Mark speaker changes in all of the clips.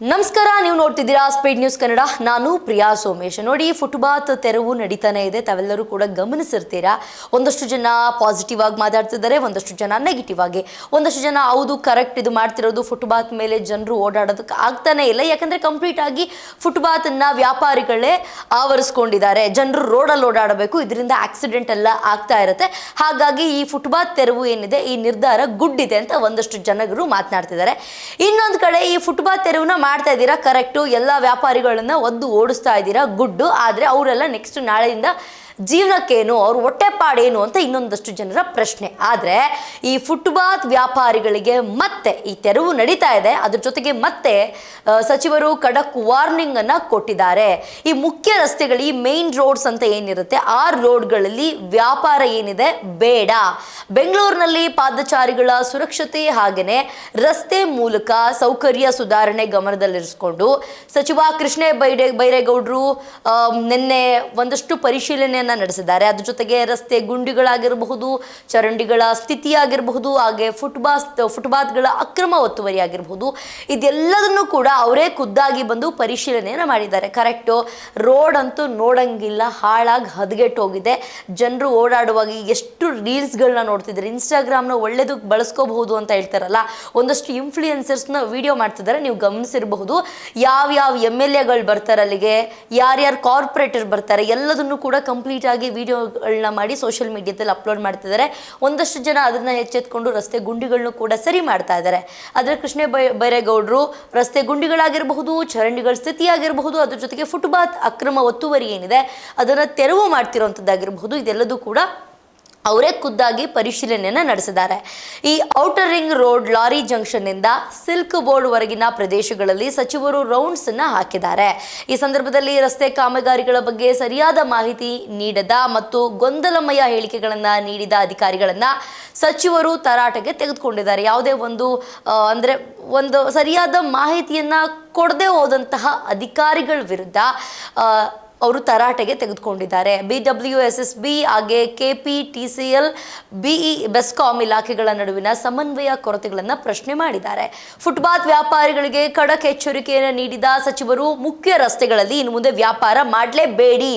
Speaker 1: ನಮಸ್ಕಾರ, ನೀವು ನೋಡ್ತಿದ್ದೀರಾ ಸ್ಪೀಡ್ ನ್ಯೂಸ್ ಕನ್ನಡ. ನಾನು ಪ್ರಿಯಾ ಸೋಮೇಶ್. ನೋಡಿ, ಫುಟ್ಪಾತ್ ತೆರವು ನಡೀತಾನೆ ಇದೆ. ತಾವೆಲ್ಲರೂ ಕೂಡ ಗಮನಿಸಿರ್ತೀರಾ. ಒಂದಷ್ಟು ಜನ ಪಾಸಿಟಿವ್ ಆಗಿ ಮಾತಾಡ್ತಿದ್ದಾರೆ, ಒಂದಷ್ಟು ಜನ ನೆಗೆಟಿವ್ ಆಗಿ, ಒಂದಷ್ಟು ಜನ ಹೌದು ಕರೆಕ್ಟ್ ಇದು ಮಾಡ್ತಿರೋದು, ಫುಟ್ಪಾತ್ ಮೇಲೆ ಜನರು ಓಡಾಡೋದಕ್ಕೆ ಆಗ್ತಾನೆ ಇಲ್ಲ. ಯಾಕಂದ್ರೆ ಕಂಪ್ಲೀಟ್ ಆಗಿ ಫುಟ್ಪಾತನ್ನ ವ್ಯಾಪಾರಿಗಳೇ ಆವರಿಸ್ಕೊಂಡಿದ್ದಾರೆ. ಜನರು ರೋಡಲ್ಲಿ ಓಡಾಡಬೇಕು, ಇದರಿಂದ ಆಕ್ಸಿಡೆಂಟ್ ಎಲ್ಲ ಆಗ್ತಾ ಇರುತ್ತೆ. ಹಾಗಾಗಿ ಈ ಫುಟ್ಪಾತ್ ತೆರವು ಏನಿದೆ, ಈ ನಿರ್ಧಾರ ಗುಡ್ ಇದೆ ಅಂತ ಒಂದಷ್ಟು ಜನರು ಮಾತನಾಡ್ತಿದ್ದಾರೆ. ಇನ್ನೊಂದು ಕಡೆ ಈ ಫುಟ್ಪಾತ್ ತೆರವುನ ಮಾಡ್ತಾ ಇದ್ದೀರಾ, ಕರೆಕ್ಟು, ಎಲ್ಲ ವ್ಯಾಪಾರಿಗಳನ್ನ ಒದ್ದು ಓಡಿಸ್ತಾ ಇದ್ದೀರಾ, ಗುಡ್ಡು. ಆದರೆ ಅವರೆಲ್ಲ ನೆಕ್ಸ್ಟ್ ನಾಳೆಯಿಂದ ಜೀವನಕ್ಕೇನು, ಅವ್ರ ಹೊಟ್ಟೆಪಾಡೇನು ಅಂತ ಇನ್ನೊಂದಷ್ಟು ಜನರ ಪ್ರಶ್ನೆ. ಆದರೆ ಈ ಫುಟ್ಪಾತ್ ವ್ಯಾಪಾರಿಗಳಿಗೆ ಮತ್ತೆ ಈ ತೆರವು ನಡೀತಾ ಇದೆ. ಅದ್ರ ಜೊತೆಗೆ ಮತ್ತೆ ಸಚಿವರು ಖಡಕ್ ವಾರ್ನಿಂಗ್ ಅನ್ನ ಕೊಟ್ಟಿದ್ದಾರೆ. ಈ ಮುಖ್ಯ ರಸ್ತೆಗಳು, ಈ ಮೇನ್ ರೋಡ್ಸ್ ಅಂತ ಏನಿರುತ್ತೆ, ಆ ರೋಡ್ಗಳಲ್ಲಿ ವ್ಯಾಪಾರ ಏನಿದೆ ಬೇಡ. ಬೆಂಗಳೂರಿನಲ್ಲಿ ಪಾದಚಾರಿಗಳ ಸುರಕ್ಷತೆ ಹಾಗೆಯೇ ರಸ್ತೆ ಮೂಲಕ ಸೌಕರ್ಯ ಸುಧಾರಣೆ ಗಮನದಲ್ಲಿರಿಸಿಕೊಂಡು ಸಚಿವ ಕೃಷ್ಣ ಬೈರೇಗೌಡರು ನಿನ್ನೆ ಒಂದಷ್ಟು ಪರಿಶೀಲನೆ ನಡೆಸಿದ್ದಾರೆ. ಅದ್ರ ಜೊತೆಗೆ ರಸ್ತೆ ಗುಂಡಿಗಳಾಗಿರಬಹುದು, ಚರಂಡಿಗಳ ಸ್ಥಿತಿ ಆಗಿರಬಹುದು, ಹಾಗೆ ಫುಟ್ಪಾತ್ಗಳ ಅಕ್ರಮ ಒತ್ತುವರಿ ಆಗಿರಬಹುದು, ಇದೆಲ್ಲದನ್ನು ಕೂಡ ಅವರೇ ಖುದ್ದಾಗಿ ಬಂದು ಪರಿಶೀಲನೆಯನ್ನು ಮಾಡಿದ್ದಾರೆ. ಕರೆಕ್ಟು, ರೋಡ್ ಅಂತೂ ನೋಡಂಗಿಲ್ಲ, ಹಾಳಾಗಿ ಹದಗೆಟ್ಟು ಹೋಗಿದೆ. ಜನರು ಓಡಾಡುವಾಗ ಎಷ್ಟು ರೀಲ್ಸ್ಗಳನ್ನ ನೋಡ್ತಿದ್ದಾರೆ, ಇನ್ಸ್ಟಾಗ್ರಾಮ್ನ ಒಳ್ಳೇದು ಬಳಸ್ಕೋಬಹುದು ಅಂತ ಹೇಳ್ತಾರಲ್ಲ, ಒಂದಷ್ಟು ಇನ್ಫ್ಲೂಯೆನ್ಸರ್ಸ್ನ ವಿಡಿಯೋ ಮಾಡ್ತಿದ್ದಾರೆ, ನೀವು ಗಮನಿಸಿರಬಹುದು. ಯಾವ್ಯಾವ MLAಗಳು ಬರ್ತಾರೆ ಅಲ್ಲಿಗೆ, ಯಾರ್ಯಾರು ಕಾರ್ಪೊರೇಟರ್ ಬರ್ತಾರೆ, ಎಲ್ಲದನ್ನು ಕೂಡ ಕಂಪ್ಲೀಟ್ ಆಗಿ ವಿಡಿಯೋಗಳನ್ನ ಮಾಡಿ ಸೋಷಿಯಲ್ ಮೀಡಿಯಾದಲ್ಲಿ ಅಪ್ಲೋಡ್ ಮಾಡ್ತಿದ್ದಾರೆ. ಒಂದಷ್ಟು ಜನ ಅದನ್ನ ಎಚ್ಚೆತ್ಕೊಂಡು ರಸ್ತೆ ಗುಂಡಿಗಳನ್ನು ಕೂಡ ಸರಿ ಮಾಡ್ತಾ ಇದ್ದಾರೆ. ಆದರೆ ಕೃಷ್ಣ ಬೈರೇಗೌಡರು ರಸ್ತೆ ಗುಂಡಿಗಳಾಗಿರಬಹುದು, ಚರಂಡಿಗಳ ಸ್ಥಿತಿ ಆಗಿರಬಹುದು, ಅದ್ರ ಜೊತೆಗೆ ಫುಟ್ಪಾತ್ ಅಕ್ರಮ ಒತ್ತುವರಿ ಏನಿದೆ ಅದನ್ನು ತೆರವು ಮಾಡ್ತಿರೋಂಥದ್ದಾಗಿರಬಹುದು, ಇದೆಲ್ಲದೂ ಕೂಡ ಅವರೇ ಖುದ್ದಾಗಿ ಪರಿಶೀಲನೆಯನ್ನು ನಡೆಸಿದ್ದಾರೆ. ಈ outer ring road, lorry junction ಇಂದ ಸಿಲ್ಕ್ ಬೋರ್ಡ್ ವರೆಗಿನ ಪ್ರದೇಶಗಳಲ್ಲಿ ಸಚಿವರು ರೌಂಡ್ಸ್ ಅನ್ನ ಹಾಕಿದ್ದಾರೆ. ಈ ಸಂದರ್ಭದಲ್ಲಿ ರಸ್ತೆ ಕಾಮಗಾರಿಗಳ ಬಗ್ಗೆ ಸರಿಯಾದ ಮಾಹಿತಿ ನೀಡದ ಮತ್ತು ಗೊಂದಲಮಯ ಹೇಳಿಕೆಗಳನ್ನ ನೀಡಿದ ಅಧಿಕಾರಿಗಳನ್ನ ಸಚಿವರು ತರಾಟೆಗೆ ತೆಗೆದುಕೊಂಡಿದ್ದಾರೆ. ಯಾವುದೇ ಒಂದು ಸರಿಯಾದ ಮಾಹಿತಿಯನ್ನ ಕೊಡದೆ ಹೋದಂತಹ ಅಧಿಕಾರಿಗಳ ವಿರುದ್ಧ ಅವರು ತರಾಟೆಗೆ ತೆಗೆದುಕೊಂಡಿದ್ದಾರೆ. BWSSB ಹಾಗೆ KPTCL, BE, ಬೆಸ್ಕಾಂ ಇಲಾಖೆಗಳ ನಡುವಿನ ಸಮನ್ವಯ ಕೊರತೆಗಳನ್ನು ಪ್ರಶ್ನೆ ಮಾಡಿದ್ದಾರೆ. ಫುಟ್ಪಾತ್ ವ್ಯಾಪಾರಿಗಳಿಗೆ ಖಡಕ್ ಎಚ್ಚರಿಕೆಯನ್ನು ನೀಡಿದ ಸಚಿವರು ಮುಖ್ಯ ರಸ್ತೆಗಳಲ್ಲಿ ಇನ್ನು ಮುಂದೆ ವ್ಯಾಪಾರ ಮಾಡಲೇಬೇಡಿ,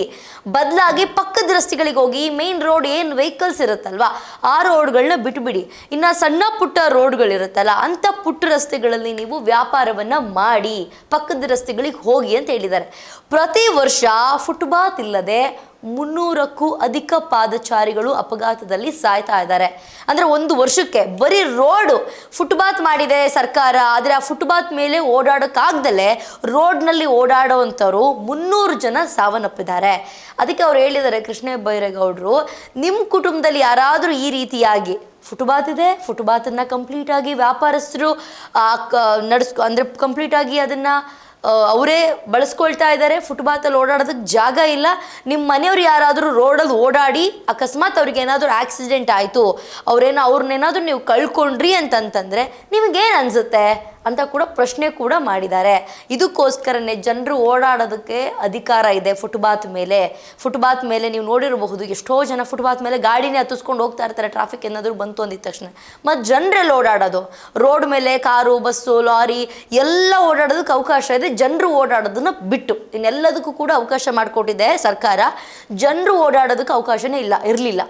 Speaker 1: ಬದಲಾಗಿ ಪಕ್ಕದ ರಸ್ತೆಗಳಿಗೆ ಹೋಗಿ, ಮೇನ್ ರೋಡ್ ಏನು ವೆಹಿಕಲ್ಸ್ ಇರುತ್ತಲ್ವಾ ಆ ರೋಡ್ಗಳನ್ನ ಬಿಟ್ಬಿಡಿ. ಇನ್ನು ಸಣ್ಣ ಪುಟ್ಟ ರೋಡ್ಗಳಿರುತ್ತಲ್ಲ, ಅಂಥ ಪುಟ್ಟ ರಸ್ತೆಗಳಲ್ಲಿ ನೀವು ವ್ಯಾಪಾರವನ್ನ ಮಾಡಿ, ಪಕ್ಕದ ರಸ್ತೆಗಳಿಗೆ ಹೋಗಿ ಅಂತ ಹೇಳಿದ್ದಾರೆ. ಪ್ರತಿ ವರ್ಷ ಫುಟ್ಪಾತ್ ಇಲ್ಲದೆ 300ಕ್ಕೂ ಅಧಿಕ ಪಾದಚಾರಿಗಳು ಅಪಘಾತದಲ್ಲಿ ಸಾಯ್ತಾ ಇದ್ದಾರೆ. ಅಂದರೆ ಒಂದು ವರ್ಷಕ್ಕೆ ಬರೀ ರೋಡು ಫುಟ್ಪಾತ್ ಮಾಡಿದೆ ಸರ್ಕಾರ, ಆದರೆ ಆ ಫುಟ್ಪಾತ್ ಮೇಲೆ ಓಡಾಡೋಕ್ಕಾಗ್ದಲೇ ರೋಡ್ನಲ್ಲಿ ಓಡಾಡೋವಂಥವ್ರು 300 ಜನ ಸಾವನ್ನಪ್ಪಿದ್ದಾರೆ. ಅದಕ್ಕೆ ಅವ್ರು ಹೇಳಿದ್ದಾರೆ, ಕೃಷ್ಣ ಬೈರೇಗೌಡರು, ನಿಮ್ಮ ಕುಟುಂಬದಲ್ಲಿ ಯಾರಾದರೂ ಈ ರೀತಿಯಾಗಿ ಫುಟ್ಪಾತ್ ಇದೆ, ಫುಟ್ಪಾತನ್ನು ಕಂಪ್ಲೀಟಾಗಿ ವ್ಯಾಪಾರಸ್ಥರು ಕಂಪ್ಲೀಟಾಗಿ ಅದನ್ನು ಅವರೇ ಬಳಸ್ಕೊಳ್ತಾ ಇದ್ದಾರೆ, ಫುಟ್ಪಾತಲ್ಲಿ ಓಡಾಡೋದಕ್ಕೆ ಜಾಗ ಇಲ್ಲ, ನಿಮ್ಮ ಮನೆಯವ್ರು ಯಾರಾದರೂ ರೋಡಲ್ಲಿ ಓಡಾಡಿ ಅಕಸ್ಮಾತ್ ಅವ್ರಿಗೆ ಏನಾದರೂ ಆಕ್ಸಿಡೆಂಟ್ ಆಯಿತು, ಅವ್ರನ್ನೇನಾದರೂ ನೀವು ಕಳ್ಕೊಂಡ್ರಿ ಅಂತಂತಂದರೆ ನಿಮಗೇನು ಅನಿಸುತ್ತೆ ಅಂತ ಕೂಡ ಪ್ರಶ್ನೆ ಕೂಡ ಮಾಡಿದ್ದಾರೆ. ಇದಕ್ಕೋಸ್ಕರನೇ ಜನರು ಓಡಾಡೋದಕ್ಕೆ ಅಧಿಕಾರ ಇದೆ ಫುಟ್ಪಾತ್ ಮೇಲೆ. ನೀವು ನೋಡಿರಬಹುದು, ಎಷ್ಟೋ ಜನ ಫುಟ್ಪಾತ್ ಮೇಲೆ ಗಾಡಿನೇ ಹತ್ತಿಸ್ಕೊಂಡು ಹೋಗ್ತಾ ಇರ್ತಾರೆ, ಟ್ರಾಫಿಕ್ ಏನಾದರೂ ಬಂತು ಅಂದಿದ ತಕ್ಷಣ. ಮತ್ತು ಜನರೆಲ್ಲ ಓಡಾಡೋದು ರೋಡ್ ಮೇಲೆ, ಕಾರು, ಬಸ್ಸು, ಲಾರಿ ಎಲ್ಲ ಓಡಾಡೋದಕ್ಕೆ ಅವಕಾಶ ಇದೆ. ಜನರು ಓಡಾಡೋದನ್ನ ಬಿಟ್ಟು ಇನ್ನೆಲ್ಲದಕ್ಕೂ ಕೂಡ ಅವಕಾಶ ಮಾಡಿಕೊಟ್ಟಿದೆ ಸರ್ಕಾರ. ಜನರು ಓಡಾಡೋದಕ್ಕೆ ಅವಕಾಶನೇ ಇರಲಿಲ್ಲ.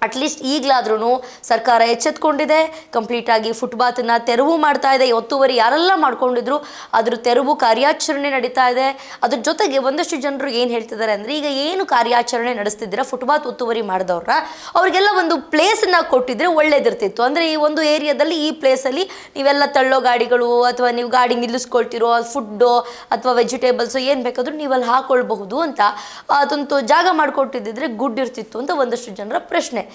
Speaker 1: ಅಟ್ಲೀಸ್ಟ್ ಈಗಲಾದ್ರೂ ಸರ್ಕಾರ ಎಚ್ಚೆತ್ಕೊಂಡಿದೆ, ಕಂಪ್ಲೀಟಾಗಿ ಫುಟ್ಪಾತನ್ನು ತೆರವು ಮಾಡ್ತಾ ಇದೆ. ಒತ್ತುವರಿ ಯಾರೆಲ್ಲ ಮಾಡ್ಕೊಂಡಿದ್ರು ಅದ್ರ ತೆರವು ಕಾರ್ಯಾಚರಣೆ ನಡೀತಾ ಇದೆ. ಅದ್ರ ಜೊತೆಗೆ ಒಂದಷ್ಟು ಜನರು ಏನು ಹೇಳ್ತಿದ್ದಾರೆ ಅಂದರೆ, ಈಗ ಏನು ಕಾರ್ಯಾಚರಣೆ ನಡೆಸ್ತಿದ್ದೀರಾ ಫುಟ್ಪಾತ್ ಒತ್ತುವರಿ ಮಾಡಿದವ್ರ, ಅವ್ರಿಗೆಲ್ಲ ಒಂದು ಪ್ಲೇಸನ್ನು ಕೊಟ್ಟಿದ್ರೆ ಒಳ್ಳೇದಿರ್ತಿತ್ತು. ಅಂದರೆ ಈ ಒಂದು ಏರಿಯಾದಲ್ಲಿ ಈ ಪ್ಲೇಸಲ್ಲಿ ನೀವೆಲ್ಲ ತಳ್ಳೋ ಗಾಡಿಗಳು ಅಥವಾ ನೀವು ಗಾಡಿ ನಿಲ್ಲಿಸ್ಕೊಳ್ತಿರೋ ಫುಡ್ಡು ಅಥವಾ ವೆಜಿಟೇಬಲ್ಸು ಏನು ಬೇಕಾದರೂ ನೀವಲ್ಲಿ ಹಾಕೊಳ್ಬಹುದು ಅಂತ ಅದೊಂದು ಜಾಗ ಮಾಡಿಕೊಟ್ಟಿದ್ದಿದ್ರೆ ಗುಡ್ ಇರ್ತಿತ್ತು ಅಂತ ಒಂದಷ್ಟು ಜನರ ಪ್ರಶ್ನೆ.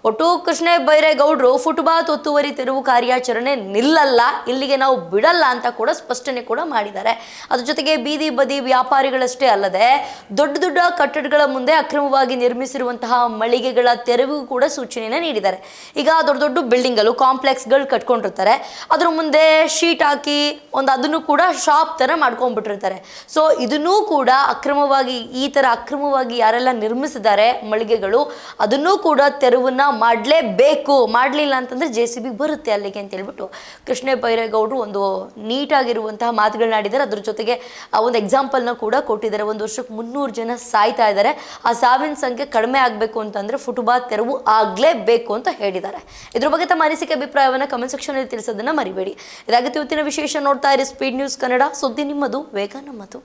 Speaker 1: ಒಟ್ಟು ಕೃಷ್ಣ ಬೈರೇಗೌಡರು ಫುಟ್ಪಾತ್ ಒತ್ತುವರಿ ತೆರವು ಕಾರ್ಯಾಚರಣೆ ನಿಲ್ಲಲ್ಲ, ಇಲ್ಲಿಗೆ ನಾವು ಬಿಡಲ್ಲ ಅಂತ ಕೂಡ ಸ್ಪಷ್ಟನೆ ಕೂಡ ಮಾಡಿದ್ದಾರೆ. ಅದ್ರ ಜೊತೆಗೆ ಬೀದಿ ಬದಿ ವ್ಯಾಪಾರಿಗಳಷ್ಟೇ ಅಲ್ಲದೆ ದೊಡ್ಡ ದೊಡ್ಡ ಕಟ್ಟಡಗಳ ಮುಂದೆ ಅಕ್ರಮವಾಗಿ ನಿರ್ಮಿಸಿರುವಂತಹ ಮಳಿಗೆಗಳ ತೆರವಿಗೂ ಕೂಡ ಸೂಚನೆಯನ್ನು ನೀಡಿದ್ದಾರೆ. ಈಗ ದೊಡ್ಡ ದೊಡ್ಡ ಬಿಲ್ಡಿಂಗಲ್ಲೂ ಕಾಂಪ್ಲೆಕ್ಸ್ಗಳು ಕಟ್ಕೊಂಡಿರ್ತಾರೆ, ಅದ್ರ ಮುಂದೆ ಶೀಟ್ ಹಾಕಿ ಅದನ್ನು ಕೂಡ ಶಾಪ್ ಥರ ಮಾಡ್ಕೊಂಡ್ಬಿಟ್ಟಿರ್ತಾರೆ. ಸೊ ಇದನ್ನೂ ಕೂಡ ಅಕ್ರಮವಾಗಿ ಯಾರೆಲ್ಲ ನಿರ್ಮಿಸಿದ್ದಾರೆ ಮಳಿಗೆಗಳು, ಅದನ್ನೂ ಕೂಡ ತೆರವನ್ನ ಮಾಡಲಿಲ್ಲ ಅಂತಂದ್ರೆ JCB ಬರುತ್ತೆ ಅಲ್ಲಿಗೆ ಅಂತ ಹೇಳ್ಬಿಟ್ಟು ಕೃಷ್ಣ ಬೈರೇಗೌಡರು ಒಂದು ನೀಟಾಗಿರುವಂತಹ ಮಾತುಗಳನ್ನ ಆಡಿದ್ದಾರೆ. ಅದ್ರ ಜೊತೆಗೆ ಒಂದು ಎಕ್ಸಾಂಪಲ್ನ ಕೂಡ ಕೊಟ್ಟಿದ್ದಾರೆ. ಒಂದು ವರ್ಷಕ್ಕೆ 300 ಜನ ಸಾಯ್ತಾ ಇದ್ದಾರೆ, ಆ ಸಾವಿನ ಸಂಖ್ಯೆ ಕಡಿಮೆ ಆಗಬೇಕು ಅಂತಂದ್ರೆ ಫುಟ್ಪಾತ್ ತೆರವು ಆಗಲೇಬೇಕು ಅಂತ ಹೇಳಿದ್ದಾರೆ. ಇದ್ರ ಬಗ್ಗೆ ತಮ್ಮ ಅನಿಸಿಕೆ ಅಭಿಪ್ರಾಯವನ್ನ ಕಮೆಂಟ್ ಸೆಕ್ಷನ್ ಅಲ್ಲಿ ತಿಳಿಸೋದನ್ನ ಮರಿಬೇಡಿ. ಇದಾಗಿತ್ತು ಇವತ್ತಿನ ವಿಶೇಷ. ನೋಡ್ತಾ ಇರಿ ಸ್ಪೀಡ್ ನ್ಯೂಸ್ ಕನ್ನಡ, ಸುದ್ದಿ ನಿಮ್ಮದು, ವೇಗ ನಮ್ಮದು.